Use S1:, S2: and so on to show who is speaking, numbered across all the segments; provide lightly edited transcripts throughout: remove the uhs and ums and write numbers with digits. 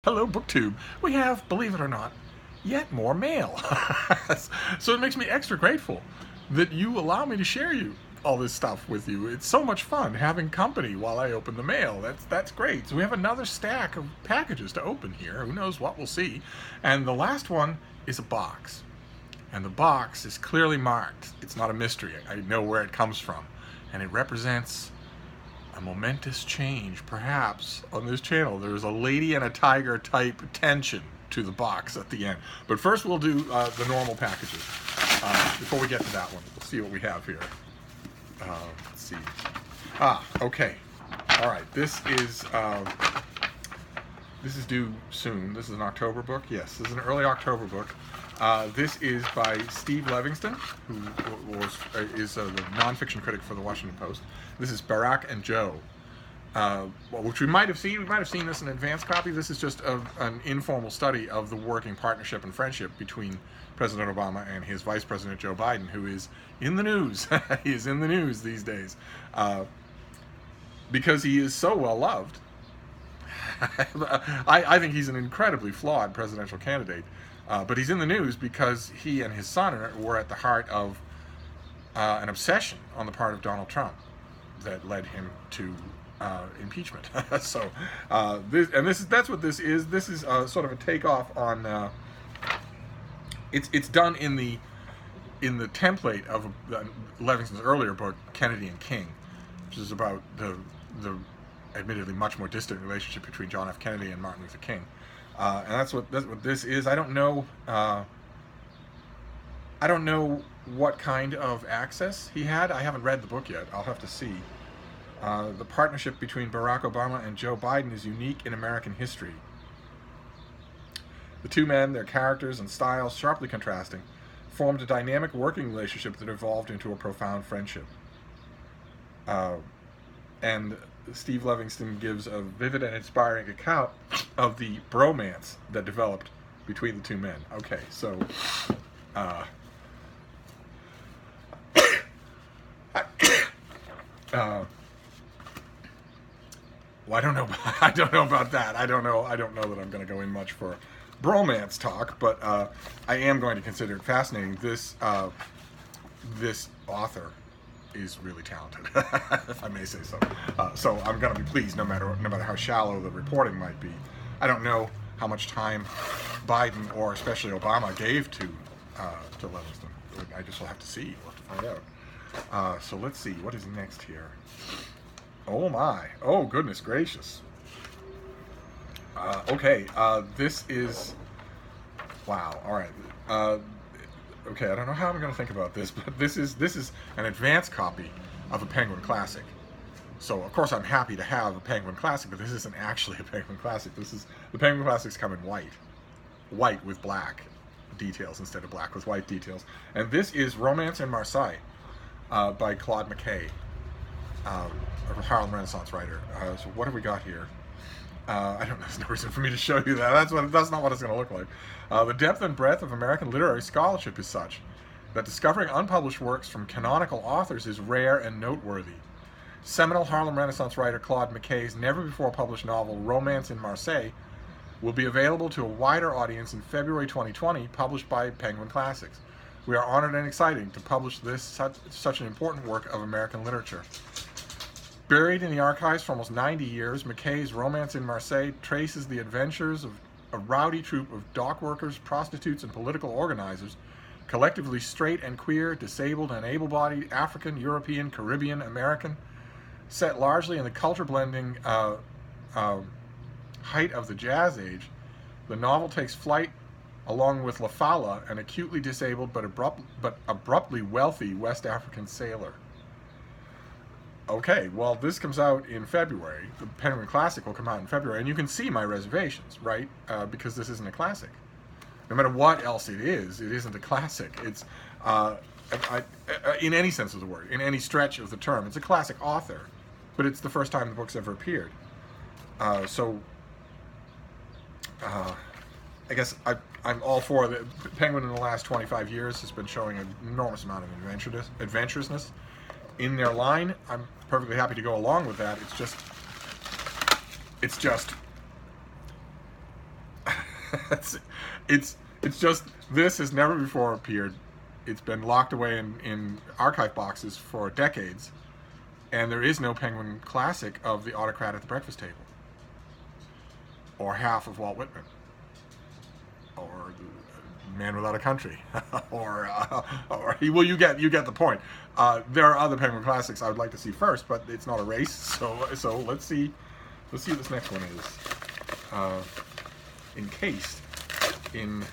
S1: Hello, BookTube. We have, believe it or not, yet more mail. So it makes me extra grateful that you allow me to share all this stuff with you. It's so much fun having company while I open the mail. That's great. So we have another stack of packages to open here. Who knows what we'll see. And the last one is a box. And the box is clearly marked. It's not a mystery. I know where it comes from. And it represents a momentous change, perhaps, on this channel. There's a lady and a tiger type tension to the box at the end. But first we'll do the normal packages. Before we get to that one, we'll see what we have here. Let's see. Okay. All right. This is due soon. This is an October book. Yes, this is an early October book. This is by Steve Levingston, who is the nonfiction critic for the Washington Post. This is Barack and Joe, which we might have seen. We might have seen this in advance copy. This is just an informal study of the working partnership and friendship between President Obama and his Vice President Joe Biden, who is in the news. He is in the news these days because he is so well loved. I think he's an incredibly flawed presidential candidate. But he's in the news because he and his son were at the heart of an obsession on the part of Donald Trump that led him to impeachment. So that's what this is. This is sort of a takeoff on. It's done in the template of Levingston's earlier book, Kennedy and King, which is about the admittedly much more distant relationship between John F. Kennedy and Martin Luther King. And that's what this is. I don't know what kind of access he had. I haven't read the book yet. I'll have to see. The partnership between Barack Obama and Joe Biden is unique in American history. The two men, their characters and styles sharply contrasting, formed a dynamic working relationship that evolved into a profound friendship. And Steve Levingston gives a vivid and inspiring account of the bromance that developed between the two men. Okay, so well, I don't know. I don't know about that. I don't know that I'm going to go in much for bromance talk, but I am going to consider it fascinating. This author is really talented, if I may say so. So I'm going to be pleased, no matter how shallow the reporting might be. I don't know how much time Biden or especially Obama gave to Levingston. I just will have to see. We'll have to find out. So let's see what is next here. Oh my! Oh goodness gracious! Okay, this is wow. All right. Okay, I don't know how I'm going to think about this, but this is an advanced copy of a Penguin Classic. So of course I'm happy to have a Penguin Classic, but this isn't actually a Penguin Classic. The Penguin Classics come in white with black details instead of black with white details. And this is Romance in Marseille by Claude McKay, a Harlem Renaissance writer. So what have we got here? I don't know. There's no reason for me to show you that. That's not what it's going to look like. The depth and breadth of American literary scholarship is such that discovering unpublished works from canonical authors is rare and noteworthy. Seminal Harlem Renaissance writer Claude McKay's never-before-published novel Romance in Marseille will be available to a wider audience in February 2020, published by Penguin Classics. We are honored and excited to publish such an important work of American literature. Buried in the archives for almost 90 years, McKay's Romance in Marseille traces the adventures of a rowdy troupe of dock workers, prostitutes, and political organizers, collectively straight and queer, disabled and able-bodied, African, European, Caribbean, American, set largely in the culture-blending height of the Jazz Age. The novel takes flight along with La Fala, an acutely disabled but abruptly wealthy West African sailor. Okay, well, this comes out in February. The Penguin Classic will come out in February, and you can see my reservations, right? Because this isn't a classic. No matter what else it isn't a classic. It's, in any sense of the word, in any stretch of the term, it's a classic author, but it's the first time the book's ever appeared. I guess I'm all for the Penguin in the last 25 years has been showing an enormous amount of adventurousness in their line. I'm perfectly happy to go along with that. It's just it's, it's just, this has never before appeared. It's been locked away in archive boxes for decades, and there is no Penguin classic of The Autocrat at the Breakfast Table, or half of Walt Whitman, or Man Without a Country, or well, you get the point. There are other Penguin classics I would like to see first, but it's not a race. So let's see what this next one is. Encased in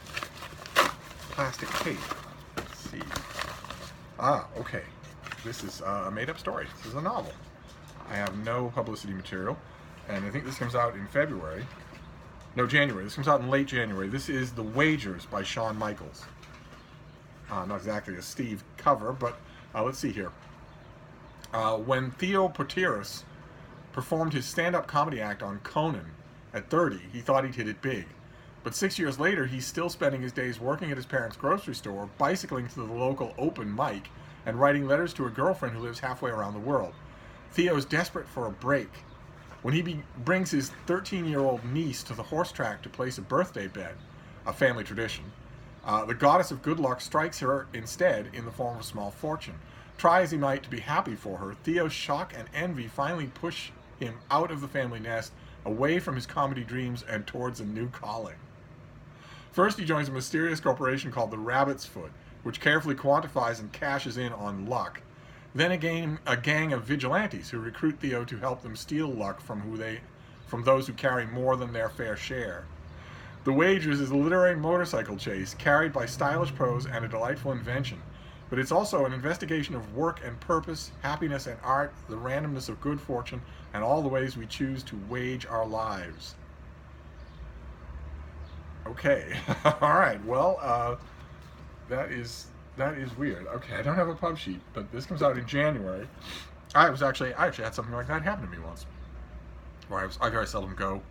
S1: plastic tape. Let's see. Okay. This is a made-up story. This is a novel. I have no publicity material, and I think this comes out in February. No, January. This comes out in late January. This is The Wagers by Shawn Michaels. Not exactly a Steve cover, but let's see here. When Theo Potiris performed his stand-up comedy act on Conan at 30, he thought he'd hit it big. But 6 years later, he's still spending his days working at his parents' grocery store, bicycling to the local open mic, and writing letters to a girlfriend who lives halfway around the world. Theo's desperate for a break. When he brings his 13-year-old niece to the horse track to place a birthday bet, a family tradition, the goddess of good luck strikes her instead in the form of a small fortune. Try as he might to be happy for her, Theo's shock and envy finally push him out of the family nest, away from his comedy dreams and towards a new calling. First, he joins a mysterious corporation called the Rabbit's Foot, which carefully quantifies and cashes in on luck. Then a gang of vigilantes who recruit Theo to help them steal luck from those who carry more than their fair share. The Wagers is a literary motorcycle chase carried by stylish prose and a delightful invention, but it's also an investigation of work and purpose, happiness and art, the randomness of good fortune, and all the ways we choose to wage our lives. Okay, all right. Well, that is weird. Okay, I don't have a pub sheet, but this comes out in January. I actually had something like that happen to me once, where I very seldom go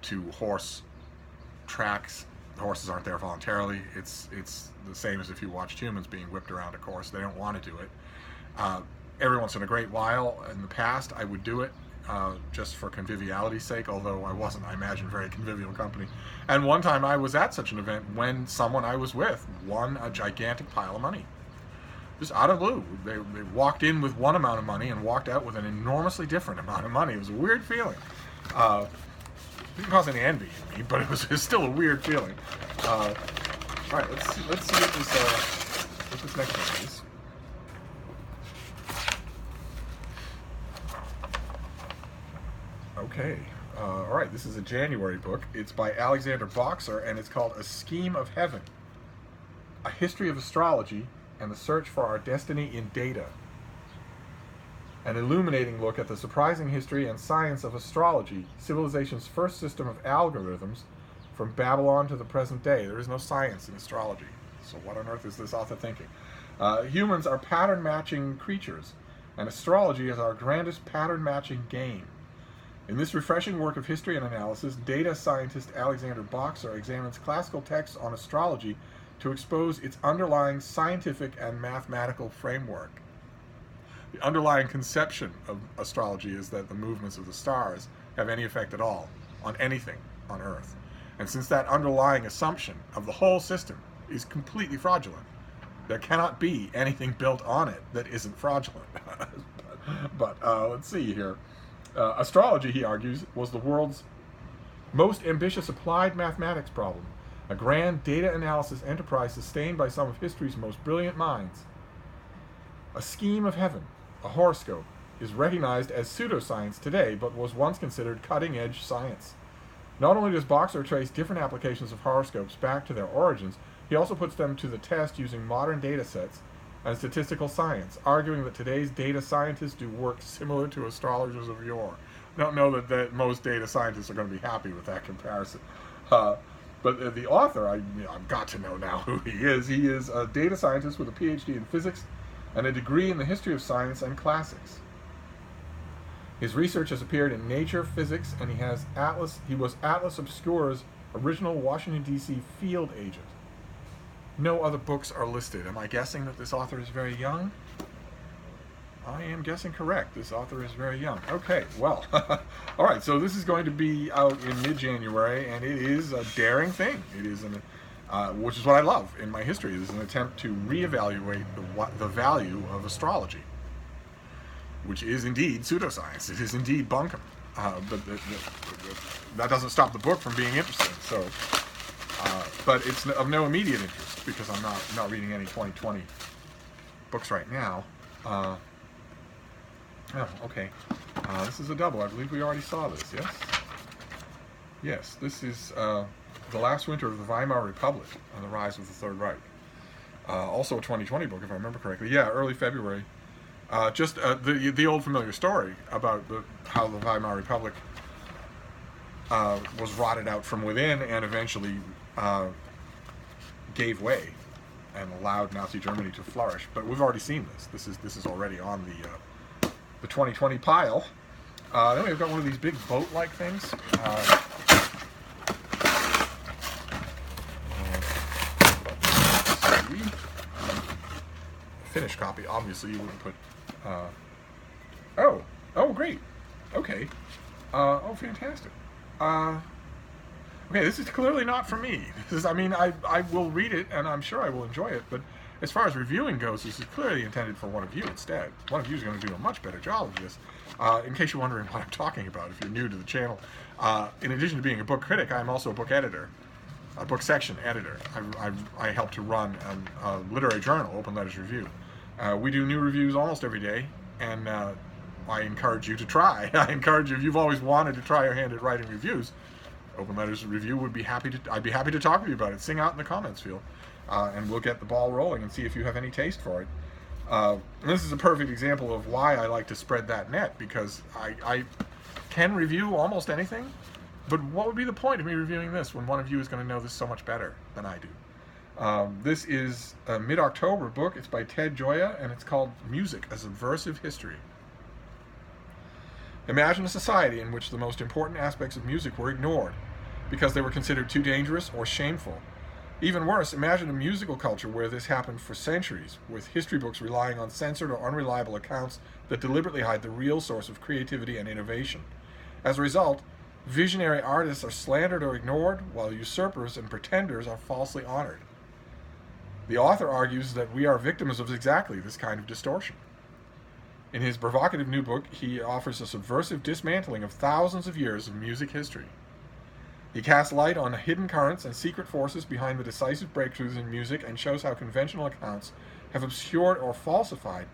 S1: to horse tracks. The horses aren't there voluntarily. It's the same as if you watched humans being whipped around a course. They don't want to do it. Every once in a great while in the past, I would do it. Just for conviviality's sake, although I wasn't, I imagine, very convivial company. And one time I was at such an event when someone I was with won a gigantic pile of money. Just out of the blue. They walked in with one amount of money and walked out with an enormously different amount of money. It was a weird feeling. Didn't cause any envy in me, but it was still a weird feeling. All right, let's see what this next one is. Okay, all right, this is a January book. It's by Alexander Boxer, and it's called A Scheme of Heaven, A History of Astrology and the Search for Our Destiny in Data. An illuminating look at the surprising history and science of astrology, civilization's first system of algorithms, from Babylon to the present day. There is no science in astrology, so what on earth is this author thinking? Humans are pattern-matching creatures, and astrology is our grandest pattern-matching game. In this refreshing work of history and analysis, data scientist Alexander Boxer examines classical texts on astrology to expose its underlying scientific and mathematical framework. The underlying conception of astrology is that the movements of the stars have any effect at all on anything on Earth. And since that underlying assumption of the whole system is completely fraudulent, there cannot be anything built on it that isn't fraudulent. but let's see here. Astrology, he argues, was the world's most ambitious applied mathematics problem, a grand data analysis enterprise sustained by some of history's most brilliant minds. A scheme of heaven, a horoscope, is recognized as pseudoscience today, but was once considered cutting-edge science. Not only does Boxer trace different applications of horoscopes back to their origins, he also puts them to the test using modern data sets and statistical science, arguing that today's data scientists do work similar to astrologers of yore. I don't know that most data scientists are going to be happy with that comparison. But the author, I've got to know now who he is. He is a data scientist with a PhD in physics and a degree in the history of science and classics. His research has appeared in Nature, Physics, and he was Atlas Obscura's original Washington, D.C. field agent. No other books are listed. Am I guessing that this author is very young? I am guessing correct. This author is very young. Okay, well, all right. So this is going to be out in mid-January, and it is a daring thing. It is which is what I love in my history. It is an attempt to reevaluate the value of astrology, which is indeed pseudoscience. It is indeed bunkum. But that doesn't stop the book from being interesting. So, but it's of no immediate interest because I'm not reading any 2020 books right now. Oh, okay. This is a double. I believe we already saw this. Yes. Yes. This is The Last Winter of the Weimar Republic and the Rise of the Third Reich. Also a 2020 book, if I remember correctly. Yeah, early February. Just the old familiar story about how the Weimar Republic was rotted out from within and eventually gave way and allowed Nazi Germany to flourish. But we've already seen this. This is already on the 2020 pile. Then we've got one of these big boat-like things. Finished copy. Obviously, you wouldn't put. Oh, great. Okay. Oh, fantastic. Okay, this is clearly not for me. I will read it, and I'm sure I will enjoy it, but as far as reviewing goes, this is clearly intended for one of you instead. One of you is going to do a much better job of this. In case you're wondering what I'm talking about, if you're new to the channel, in addition to being a book critic, I'm also a book editor, a book section editor. I help to run a literary journal, Open Letters Review. We do new reviews almost every day, and I encourage you to try. I encourage you, if you've always wanted to try your hand at writing reviews, Open Letters Review I'd be happy to talk with you about it. Sing out in the comments field, and we'll get the ball rolling and see if you have any taste for it. And this is a perfect example of why I like to spread that net, because I can review almost anything, but what would be the point of me reviewing this when one of you is going to know this so much better than I do? This is a mid-October book. It's by Ted Gioia, and it's called Music, a Subversive History. Imagine a society in which the most important aspects of music were ignored because they were considered too dangerous or shameful. Even worse, imagine a musical culture where this happened for centuries, with history books relying on censored or unreliable accounts that deliberately hide the real source of creativity and innovation. As a result, visionary artists are slandered or ignored, while usurpers and pretenders are falsely honored. The author argues that we are victims of exactly this kind of distortion. In his provocative new book, he offers a subversive dismantling of thousands of years of music history. He casts light on hidden currents and secret forces behind the decisive breakthroughs in music and shows how conventional accounts have obscured or falsified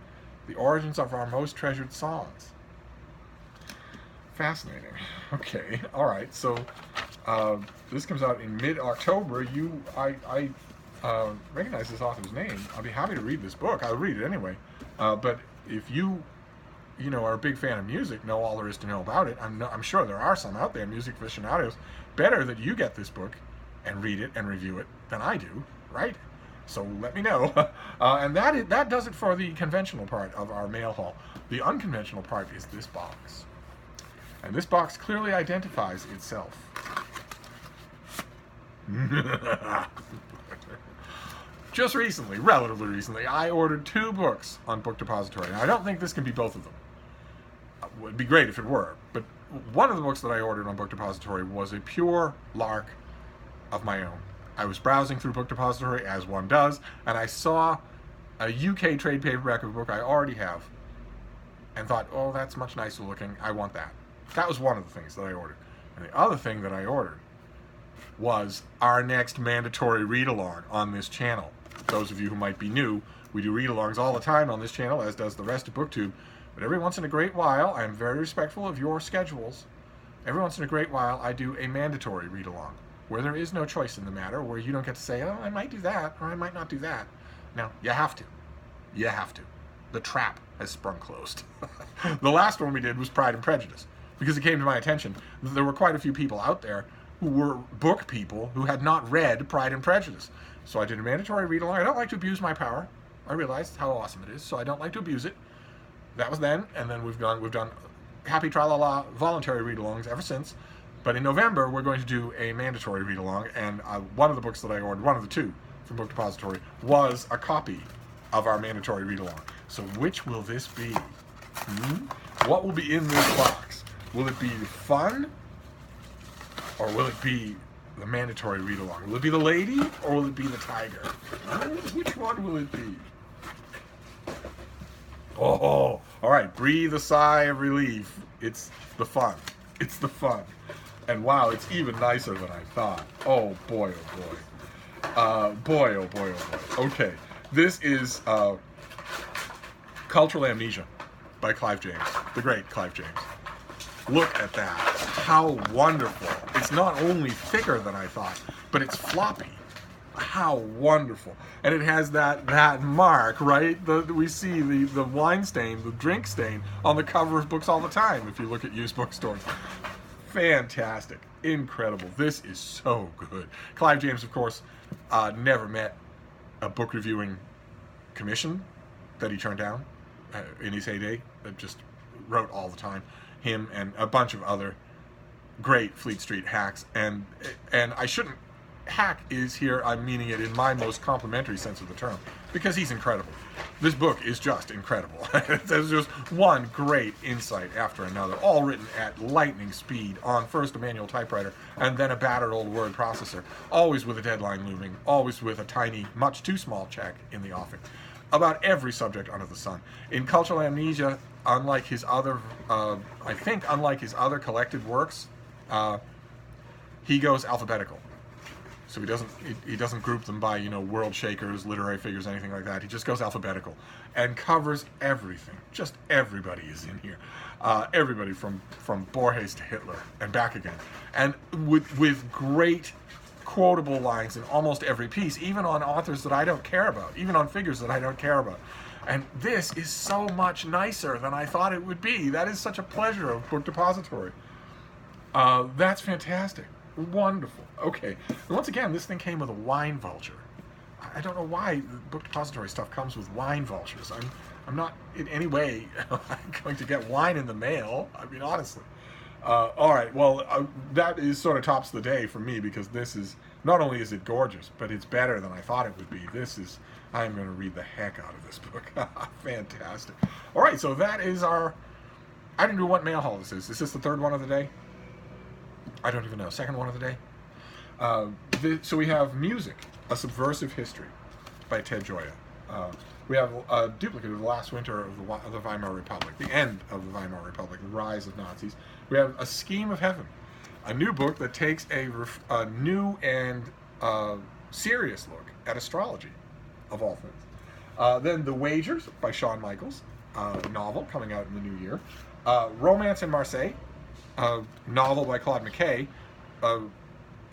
S1: the origins of our most treasured songs. Fascinating. Okay, all right. So this comes out in mid-October. I recognize this author's name. I'll be happy to read this book. I'll read it anyway. But if you are a big fan of music, know all there is to know about it. I'm sure there are some out there, music aficionados. Better that you get this book and read it and review it than I do, right? So let me know. And that does it for the conventional part of our mail haul. The unconventional part is this box. And this box clearly identifies itself. Just recently, relatively recently, I ordered 2 books on Book Depository. And I don't think this can be both of them. It would be great if it were. But one of the books that I ordered on Book Depository was a pure lark of my own. I was browsing through Book Depository, as one does, and I saw a UK trade paperback of a book I already have, and thought, oh, that's much nicer looking. I want that. That was one of the things that I ordered. And the other thing that I ordered was our next mandatory read-along on this channel. Those of you who might be new, we do read-alongs all the time on this channel, as does the rest of BookTube. But every once in a great while, I am very respectful of your schedules. Every once in a great while, I do a mandatory read-along, where there is no choice in the matter, where you don't get to say, oh, I might do that, or I might not do that. No, you have to. You have to. The trap has sprung closed. The last one we did was Pride and Prejudice, because it came to my attention that there were quite a few people out there who were book people who had not read Pride and Prejudice. So I did a mandatory read-along. I don't like to abuse my power. I realized how awesome it is, so I don't like to abuse it. That was then, and then we've done happy tra-la-la voluntary read-alongs ever since. But in November, we're going to do a mandatory read-along, and one of the books that I ordered, one of the 2 from Book Depository, was a copy of our mandatory read-along. So which will this be? What will be in this box? Will it be fun? Or will it be the mandatory read-along? Will it be the lady? Or will it be the tiger? Which one will it be? Oh, all right. Breathe a sigh of relief. It's the fun. It's the fun. And wow, it's even nicer than I thought. Oh boy, oh boy. Boy, oh boy, oh boy. Okay. This is Cultural Amnesia by Clive James. The great Clive James. Look at that. How wonderful. It's not only thicker than I thought, but it's floppy. How wonderful. And it has that mark, right? We see the wine stain, the drink stain on the cover of books all the time if you look at used bookstores. Fantastic. Incredible. This is so good. Clive James, of course, never met a book reviewing commission that he turned down in his heyday. Just wrote all the time. Him and a bunch of other great Fleet Street hacks. And I shouldn't... Hack is here, I'm meaning it in my most complimentary sense of the term, because he's incredible. This book is just incredible. There's just one great insight after another, all written at lightning speed on first a manual typewriter and then a battered old word processor, always with a deadline looming, always with a tiny, much too small check in the offing, about every subject under the sun. In Cultural Amnesia, unlike his other, unlike his other collected works, he goes alphabetical. So he doesn't group them by, world shakers, literary figures, anything like that. He just goes alphabetical and covers everything. Just everybody is in here. Everybody from Borges to Hitler and back again. And with great quotable lines in almost every piece, even on authors that I don't care about, even on figures that I don't care about. And this is so much nicer than I thought it would be. That is such a pleasure of Book Depository. That's fantastic. Wonderful. Okay. And once again, this thing came with a wine vulture. I don't know why the Book Depository stuff comes with wine vultures. I'm not in any way going to get wine in the mail. I mean, honestly. All right. Well, that is sort of tops the day for me, because this is, not only is it gorgeous, but it's better than I thought it would be. I'm going to read the heck out of this book. Fantastic. All right. So that is I don't know what mail haul this is. Is this the third one of the day? I don't even know. Second one of the day. So we have Music, A Subversive History by Ted Gioia. We have a duplicate of The Last Winter of the Weimar Republic, the end of the Weimar Republic, the rise of Nazis. We have A Scheme of Heaven, a new book that takes a new and serious look at astrology, of all things. Then The Wagers by Shawn Michaels, a novel coming out in the new year. Romance in Marseille, a novel by Claude McKay,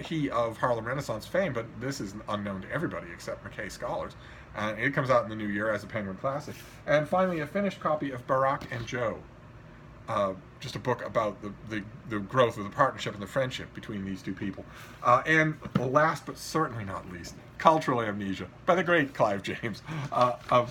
S1: he of Harlem Renaissance fame, but this is unknown to everybody except McKay scholars. And it comes out in the new year as a Penguin Classic. And finally, a finished copy of Barack and Joe, just a book about the growth of the partnership and the friendship between these two people. And last but certainly not least, Cultural Amnesia by the great Clive James, a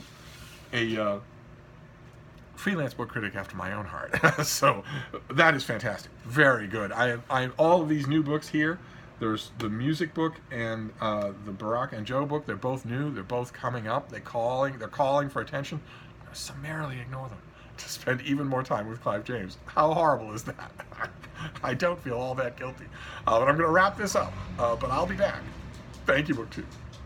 S1: freelance book critic after my own heart. So that is fantastic. Very good. I all of these new books here. There's the music book and the Barack and Joe book. They're both new. They're both coming up. They're calling for attention. I'm going to summarily ignore them to spend even more time with Clive James. How horrible is that? I don't feel all that guilty. But I'm going to wrap this up. But I'll be back. Thank you, BookTube.